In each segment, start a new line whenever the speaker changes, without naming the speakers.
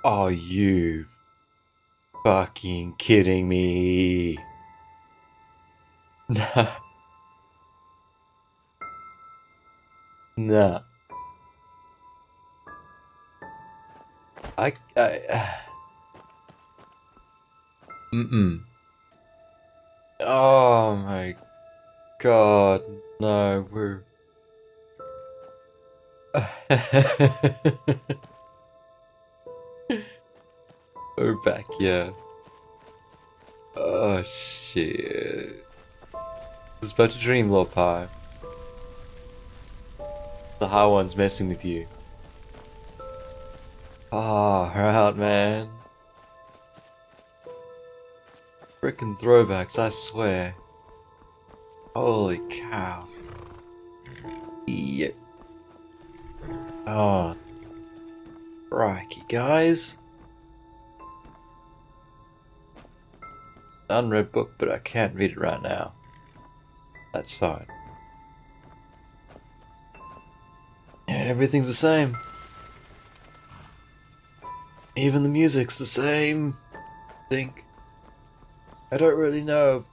Are you fucking kidding me? Nah. Nah. Mm-mm. Oh my god, no, we're... We're back, yeah. Oh shit. It's about to dream, little pie. The high one's messing with you. Oh, out, man. Frickin' throwbacks, I swear. Holy cow. Yep. Oh. Crikey, guys. Unread book, but I can't read it right now. That's fine. Yeah, everything's the same. Even the music's the same. I think. I don't really know.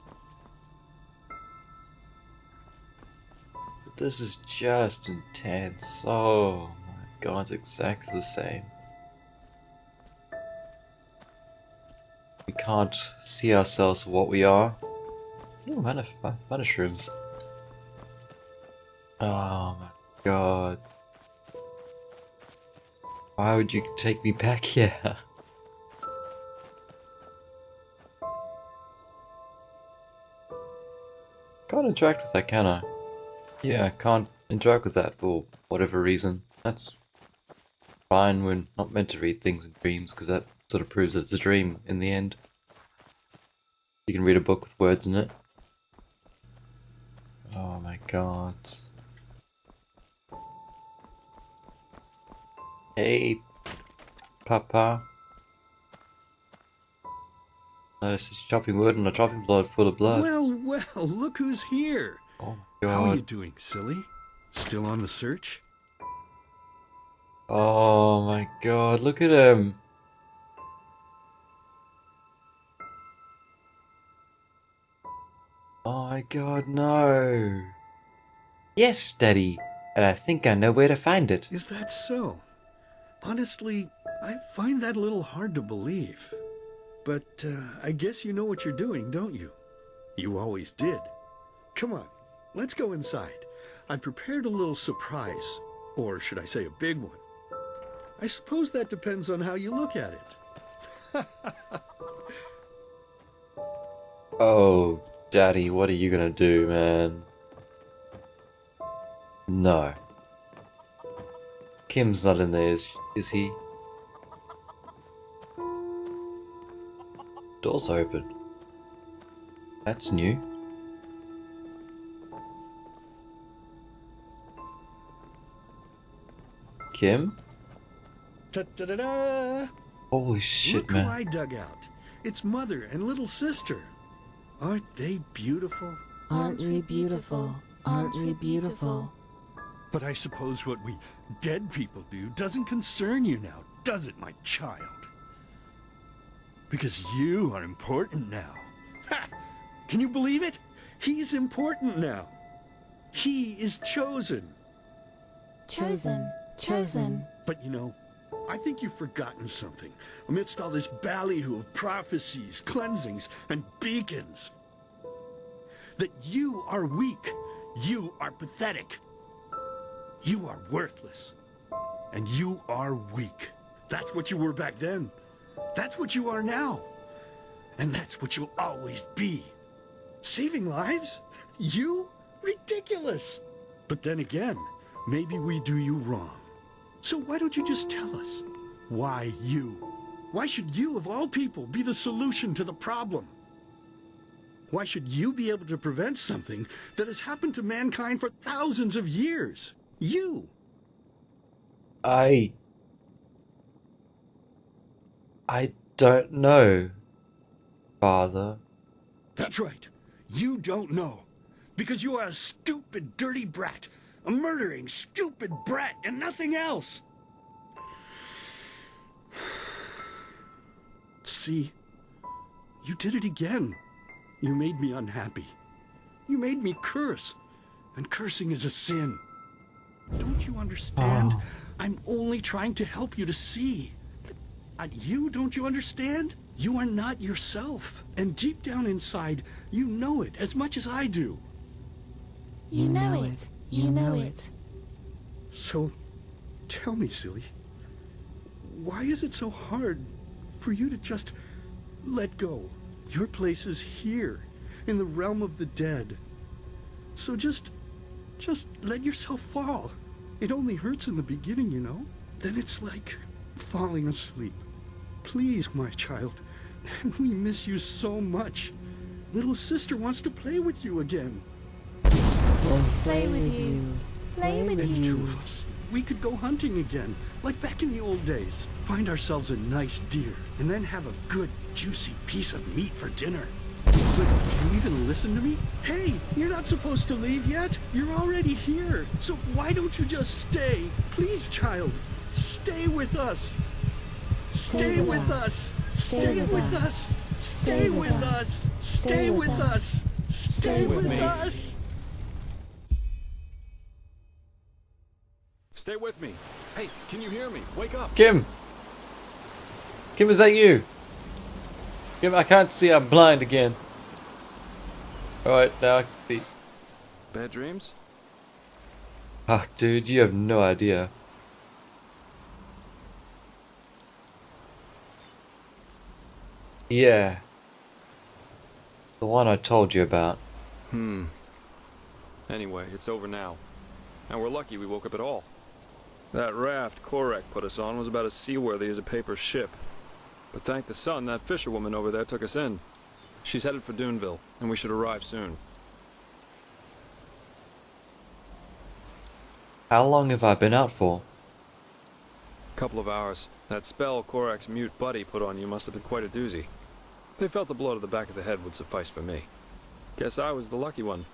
But this is just intense. Oh my god, it's exactly the same. We can't see ourselves for what we are. Ooh, mushrooms. Oh my god. Why would you take me back here? Can't interact with that, can I? Yeah, I can't interact with that for whatever reason. That's fine, we're not meant to read things in dreams, because that sort of proves that it's a dream in the end. You can read a book with words in it. Oh my god. Hey, Papa. Notice a chopping wood and a chopping blood full of blood.
Well, look who's here.
Oh my god.
How are you doing, silly? Still on the search?
Oh my god, look at him. Oh my god, no. Yes, Daddy. And I think I know where to find it.
Is that so? Honestly, I find that a little hard to believe. But I guess you know what you're doing, don't you? You always did. Come on, let's go inside. I prepared a little surprise. Or should I say a big one? I suppose that depends on how you look at it.
Oh, Daddy, what are you gonna do, man? No. Kim's not in there, is he? Door's open. That's new. Kim?
Ta-da-da-da!
Holy shit,
Look
man.
who I dug out. It's mother and little sister. Aren't they beautiful?
Aren't we beautiful? Aren't we beautiful?
But I suppose what we dead people do doesn't concern you now, does it, my child? Because you are important now. Ha! Can you believe it? He's important now. He is chosen.
Chosen. Chosen.
But you know, I think you've forgotten something amidst all this ballyhoo of prophecies, cleansings, and beacons. That you are weak. You are pathetic. You are worthless. And you are weak. That's what you were back then. That's what you are now. And that's what you'll always be. Saving lives? You? Ridiculous. But then again, maybe we do you wrong. So why don't you just tell us? Why you? Why should you, of all people, be the solution to the problem? Why should you be able to prevent something that has happened to mankind for thousands of years? You!
I don't know, Father.
That's right. You don't know. Because you are a stupid, dirty brat. A murdering, stupid brat and nothing else. see? You did it again. You made me unhappy. You made me curse. And cursing is a sin. Don't you understand?
Oh.
I'm only trying to help you to see. You, don't you understand? You are not yourself. And deep down inside, you know it as much as I do.
You know it. You know it.
So, tell me, silly, why is it so hard for you to just let go? Your place is here, in the realm of the dead. So just let yourself fall. It only hurts in the beginning, you know? Then it's like falling asleep. Please, my child, we miss you so much. Little sister wants to play with you again.
Play with you. Play with
And two
you.
of us, we could go hunting again, like back in the old days. Find ourselves a nice deer, and then have a good, juicy piece of meat for dinner. But do you even listen to me? Hey, you're not supposed to leave yet. You're already here. So why don't you just stay? Please, child, stay with us. Stay with us. Stay with us. Stay with us. Stay with us. Stay with us.
Stay with me. Hey, can you hear me? Wake up.
Kim! Kim, is that you? Kim, I can't see. I'm blind again. Alright, now I can see.
Bad dreams?
Ah, dude, you have no idea. Yeah. The one I told you about.
Anyway, it's over now. And we're lucky we woke up at all. That raft Korek put us on was about as seaworthy as a paper ship. But thank the sun, that fisherwoman over there took us in. She's headed for Duneville, and we should arrive soon.
How long have I been out for?
Couple of hours. That spell Korek's mute buddy put on you must have been quite a doozy. They felt a blow to the back of the head would suffice for me. Guess I was the lucky one.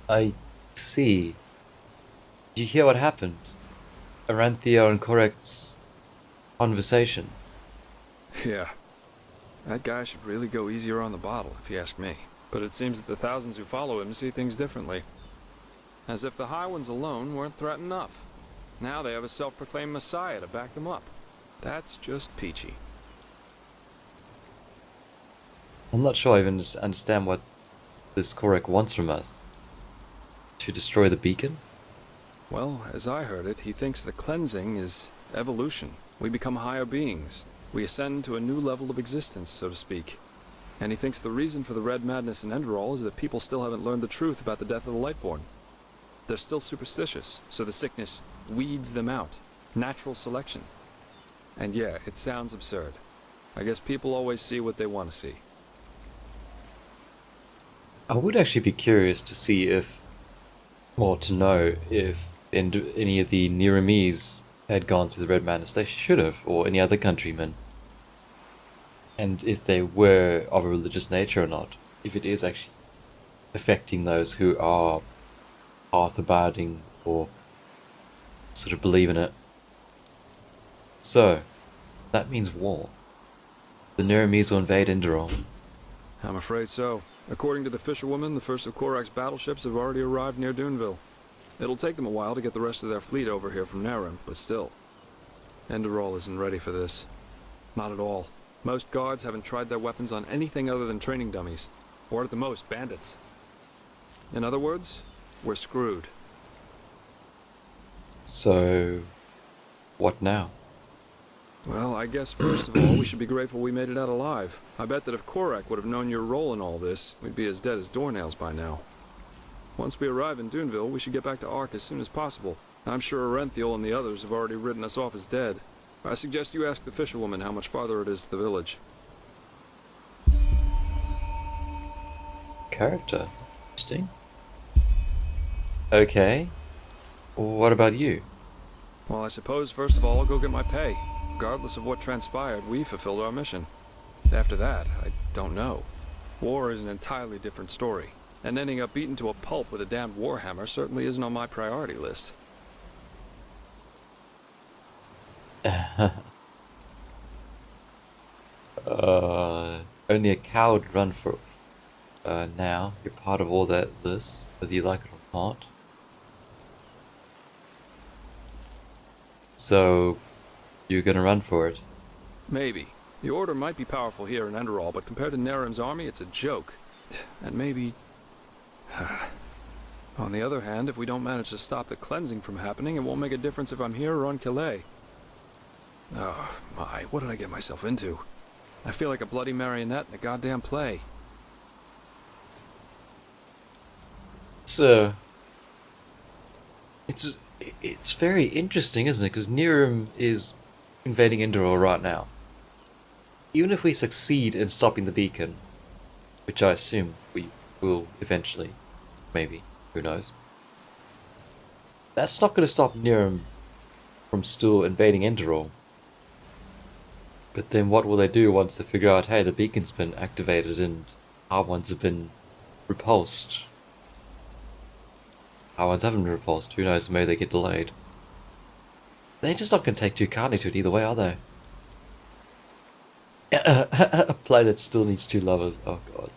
I see. Did you hear what happened? Aranthia and Korek's conversation.
Yeah. That guy should really go easier on the bottle, if you ask me. But it seems that the thousands who follow him see things differently. As if the High Ones alone weren't threat enough. Now they have a self-proclaimed messiah to back them up. That's just peachy.
I'm not sure I even understand what this Korek wants from us. To destroy the beacon?
Well, as I heard it, he thinks the cleansing is evolution. We become higher beings. We ascend to a new level of existence, so to speak. And he thinks the reason for the red madness in Enderal is that people still haven't learned the truth about the death of the Lightborn. They're still superstitious, so the sickness weeds them out. Natural selection. And yeah, it sounds absurd. I guess people always see what they want to see.
I would actually be curious to see if, or to know if any of the Niramis had gone through the Red Madness. They should have, or any other countrymen. And if they were of a religious nature or not. If it is actually affecting those who are path-abiding or sort of believe in it. So, that means war. The Niramis will invade Enderal.
I'm afraid so. According to the fisherwoman, the first of Korak's battleships have already arrived near Duneville. It'll take them a while to get the rest of their fleet over here from Narim, but still. Enderal isn't ready for this. Not at all. Most guards haven't tried their weapons on anything other than training dummies. Or at the most, bandits. In other words, we're screwed.
So, what now?
Well, I guess first of all, we should be grateful we made it out alive. I bet that if Korak would have known your role in all this, we'd be as dead as doornails by now. Once we arrive in Duneville, we should get back to Ark as soon as possible. I'm sure Arenthiel and the others have already written us off as dead. I suggest you ask the fisherwoman how much farther it is to the village.
Character. Interesting. Okay. What about you?
Well, I suppose first of all I'll go get my pay. Regardless of what transpired, we fulfilled our mission. After that, I don't know. War is an entirely different story. And ending up beaten to a pulp with a damned warhammer certainly isn't on my priority list.
Only a coward would run for now. You're part of all this, whether you like it or not. So, you're gonna run for it?
Maybe. The Order might be powerful here in Enderal, but compared to Narim's army, it's a joke. And maybe... On the other hand, if we don't manage to stop the cleansing from happening, it won't make a difference if I'm here or on Calais. Oh, my, what did I get myself into? I feel like a bloody marionette in a goddamn play.
It's very interesting, isn't it? Because Nirim is invading Enderal right now. Even if we succeed in stopping the beacon, which I assume we will eventually, maybe, who knows, that's not going to stop Nirim from still invading Enderal. But then what will they do once they figure out, hey, the beacon's been activated and our ones have been repulsed? Our ones haven't been repulsed, who knows, maybe they get delayed. They're just not going to take too kindly to it either way, are they? A play that still needs 2 lovers, oh god.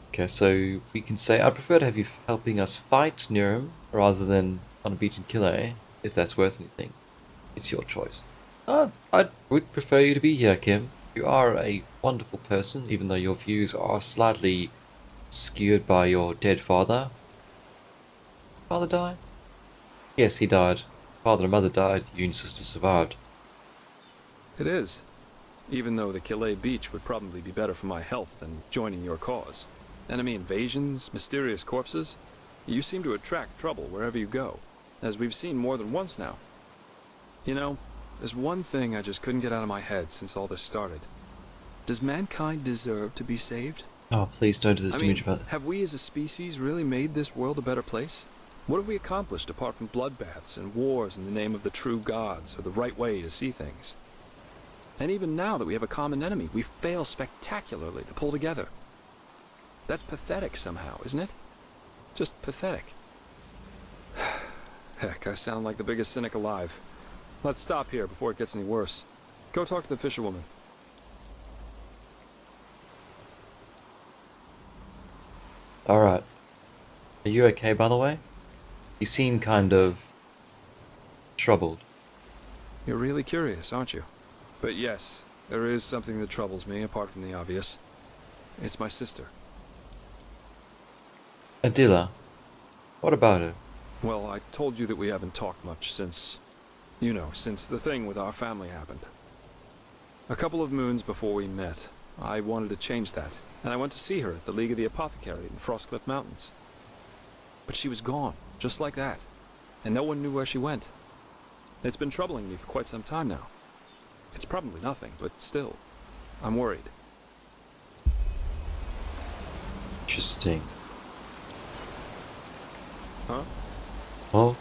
Okay, so we can say, I'd prefer to have you helping us fight Nirim rather than on a beach in Calais, if that's worth anything. It's your choice. I would prefer you to be here, Kim. You are a wonderful person, even though your views are slightly skewed by your dead father. Father died? Yes, he died. Father and mother died, you and your sister survived.
It is. Even though the Calais beach would probably be better for my health than joining your cause. Enemy invasions, mysterious corpses. You seem to attract trouble wherever you go, as we've seen more than once now. You know, there's one thing I just couldn't get out of my head since all this started. Does mankind deserve to be saved?
Oh, please don't do this to me, about it.
Have we as a species really made this world a better place? What have we accomplished apart from bloodbaths and wars in the name of the true gods or the right way to see things? And even now that we have a common enemy, we fail spectacularly to pull together. That's pathetic somehow, isn't it? Just pathetic. Heck, I sound like the biggest cynic alive. Let's stop here before it gets any worse. Go talk to the fisherwoman.
Alright. Are you okay, by the way? You seem kind of troubled.
You're really curious, aren't you? But yes, there is something that troubles me apart from the obvious. It's my sister.
Adila, what about her?
Well, I told you that we haven't talked much since... You know, since the thing with our family happened. A couple of moons before we met, I wanted to change that, and I went to see her at the League of the Apothecary in the Frostcliff Mountains. But she was gone, just like that, and no one knew where she went. It's been troubling me for quite some time now. It's probably nothing, but still, I'm worried.
Interesting.
Huh?
Oh.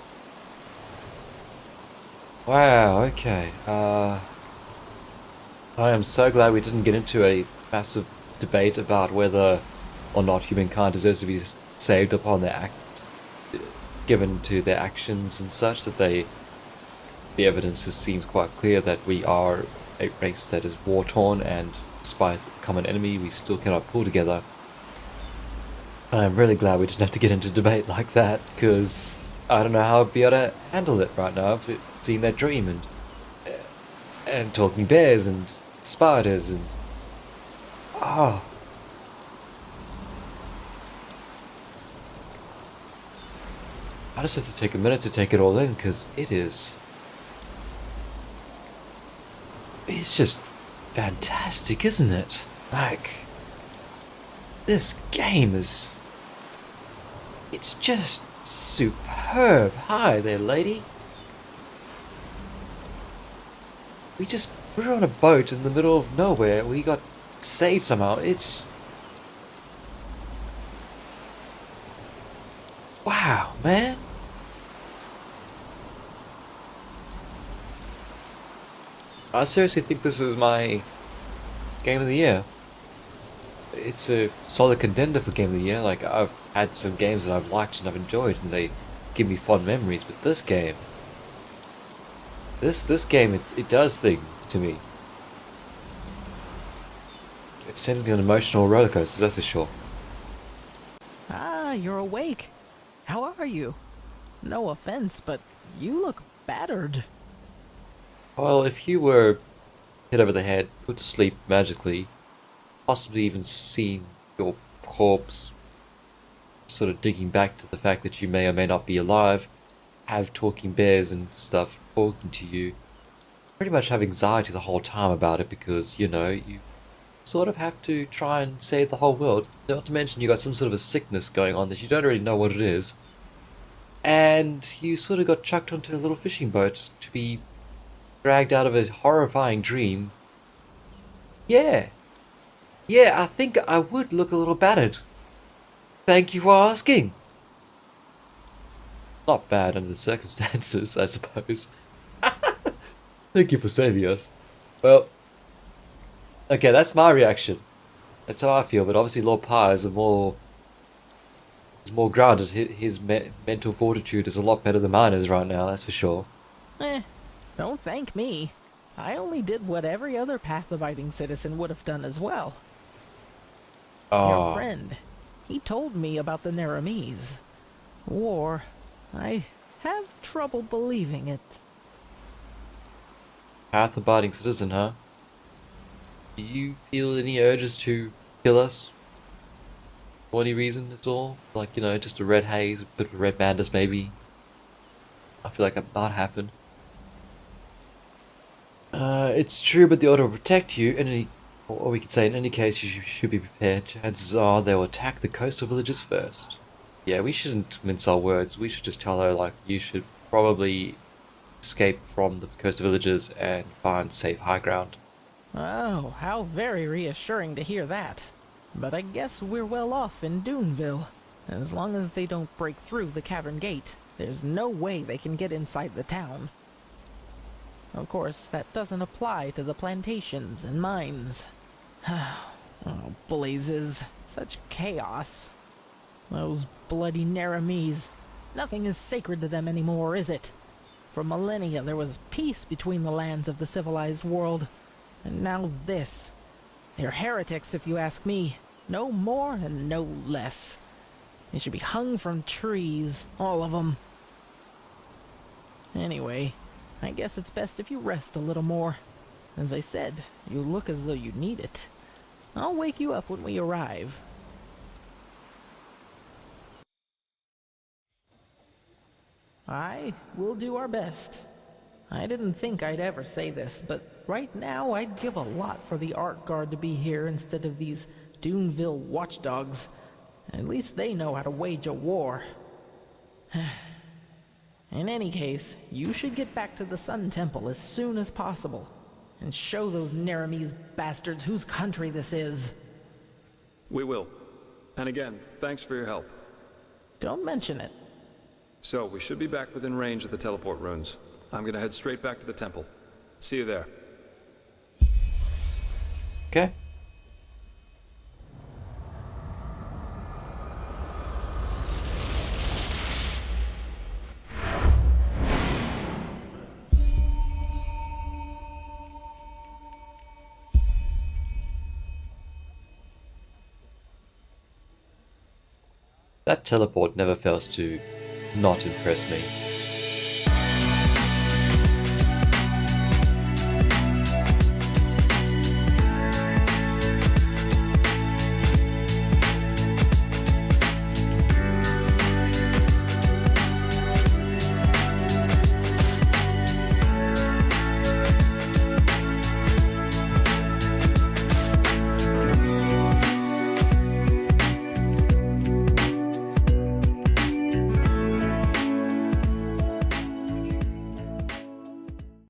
Wow, okay. I am so glad we didn't get into a massive debate about whether or not humankind deserves to be saved upon their acts, given to their actions and such, that the evidence seems quite clear that we are a race that is war-torn, and despite a common enemy, we still cannot pull together. I'm really glad we didn't have to get into debate like that, because I don't know how I'd be able to handle it right now, seeing that dream, and talking bears, and spiders, and... Oh. I just have to take a minute to take it all in, because it's just fantastic, isn't it? Like, this game is... It's just superb. Hi there, lady. We were on a boat in the middle of nowhere. We got saved somehow. It's... Wow, man. I seriously think this is my game of the year. It's a solid contender for game of the year. Like, I've had some games that I've liked and I've enjoyed, and they give me fond memories, but this game, This game, it does things to me. It sends me on emotional roller coasters, that's for sure.
Ah, you're awake. How are you? No offense, but you look battered.
Well, if you were hit over the head, put to sleep magically, possibly even seeing your corpse sort of digging back to the fact that you may or may not be alive, have talking bears and stuff talking to you, pretty much have anxiety the whole time about it because, you know, you sort of have to try and save the whole world. Not to mention you got some sort of a sickness going on that you don't really know what it is. And you sort of got chucked onto a little fishing boat to be dragged out of a horrifying dream. Yeah. Yeah, I think I would look a little battered. Thank you for asking. Not bad under the circumstances, I suppose. Thank you for saving us. Well, okay, that's my reaction. That's how I feel, but obviously Lord Pi is more grounded. His mental fortitude is a lot better than mine is right now, that's for sure.
Don't thank me. I only did what every other path-abiding citizen would have done as well. Your
Oh,
friend, he told me about the Naramis. War. I have trouble believing it.
path-abiding citizen, huh? Do you feel any urges to kill us? For any reason at all? Like, you know, just a red haze, a bit of a red madness maybe? I feel like that might happen. It's true, but the Order will protect you, or we could say in any case you should be prepared. Chances are they'll attack the coastal villages first. Yeah, we shouldn't mince our words. We should just tell her, like, you should probably escape from the coastal villages and find safe high ground.
Oh, how very reassuring to hear that. But I guess we're well off in Duneville. As long as they don't break through the cavern gate, there's no way they can get inside the town. Of course, that doesn't apply to the plantations and mines. Oh, blazes. Such chaos. Those bloody Naramis. Nothing is sacred to them anymore, is it? For millennia there was peace between the lands of the civilized world. And now this. They're heretics, if you ask me. No more and no less. They should be hung from trees, all of them. Anyway, I guess it's best if you rest a little more. As I said, you look as though you need it. I'll wake you up when we arrive. We'll do our best. I didn't think I'd ever say this, but right now I'd give a lot for the Art Guard to be here instead of these Duneville watchdogs. At least they know how to wage a war. In any case, you should get back to the Sun Temple as soon as possible, and show those Naramis bastards whose country this is.
We will. And again, thanks for your help.
Don't mention it.
So, we should be back within range of the teleport runes. I'm gonna head straight back to the temple. See you there.
Okay. That teleport never fails to not impress me.